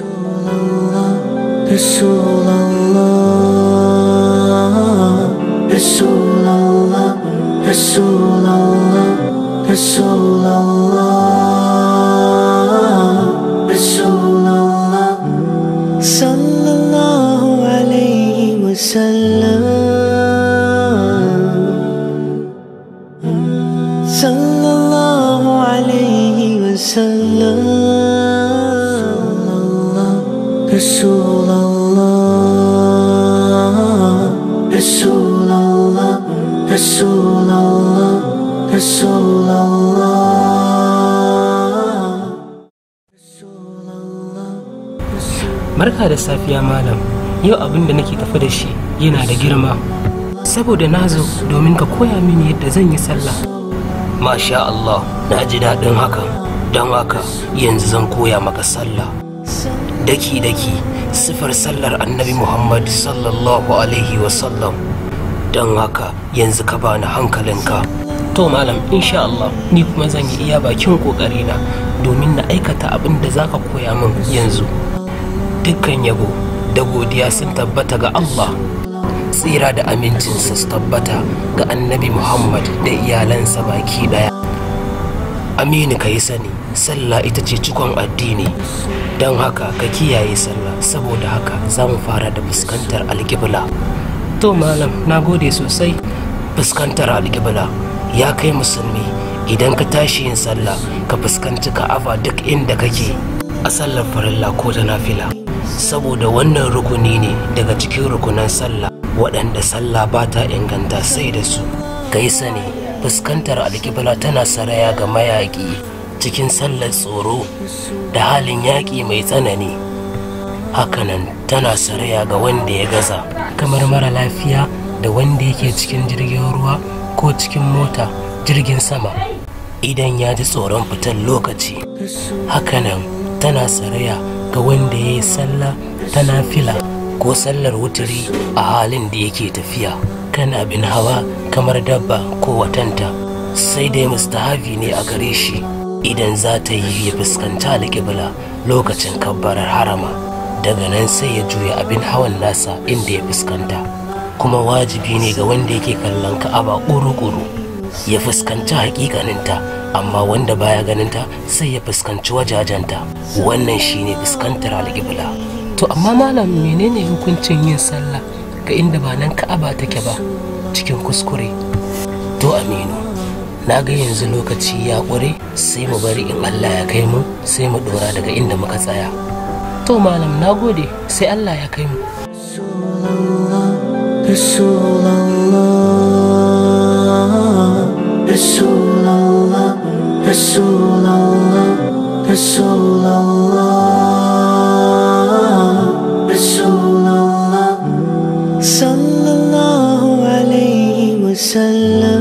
Rasulullah, Rasulullah, Rasulullah, Rasulullah, Rasulullah, sallallahu alaihi wasallam, sallallahu alaihi wasallam, Rasulullah, Rasulullah, Rasulullah, Rasulullah, Barka da safiya malam. Yau abin da nake tafi da shi yana da girma, saboda na zo domin ka koya mini yadda zan yi sallah. Masha Allah, na ji daɗin haka. Don haka yanzu zan koya maka sallah daki-daki, sifar sallar annabi Muhammad sallallahu alaihi wasallam. Don haka yanzu ka bani hankalinka. To malam, insha Allah ni kuma zan yi iya bakin ƙoƙarina domin na aikata abin da za ka koya min yanzu. Dukkan yabo da godiya sun tabbata ga Allah, tsira da amincinsa su tabbata ga annabi Muhammad da iyalansa baki daya. Aminu, ka yi sani sallah ita ce cikon addini, don haka ka kiyaye sallah. Saboda haka za mu fara da fuskantar alƙibla. To malam, na gode sosai. Fuskantar alƙibla ya kai musulmi, idan ka tashi yin sallah ka fuskanci Ka'aba duk inda kake a sallar farilla ko ta nafila, saboda wannan rukuni ne daga cikin rukunan sallah waɗanda sallah ba ta inganta sai da su. Kai sani fuskantar alƙibla tana saraya ga mayaƙi cikin sallar tsoro da halin yaƙi mai tsanani. Hakanan tana saraya ga wanda ya gaza, kamar mara lafiya da wanda yake cikin jirgin ruwa ko cikin mota, jirgin sama, idan ya ji tsoron fitar lokaci. Hakanan tana saraya ga wanda ya yi sallah ta nafila ko sallar wuturi a halin da yake tafiya kan abin hawa kamar dabba ko watanta, sai dai mustahabi ne a gare shi idan za ta yi ya fuskanta alƙibla lokacin kabbarar harama, daga nan sai ya juya abin hawan nasa inda ya fuskanta. Kuma wajibi ne ga wanda yake kallon Ka'aba ƙuru-ƙuru ya fuskanci hakikaninta, amma wanda baya ganinta sai ya fuskanci wajajenta. Wannan shine fuskantar alƙibla. To amma malam, menene hukuncin yin sallah ga inda ba nan Ka'aba take ba cikin kuskure? To Aminu, na ga yanzu lokaci ya ƙure, sai mu bari in Allah ya kai mu sai mu dora daga inda muka tsaya. To malam, na gode, sai Allah ya kai mu. Rasulullah, Rasulullah, Rasulullah, Rasulullah, Rasulullah, sallallahu alaihi wasallam.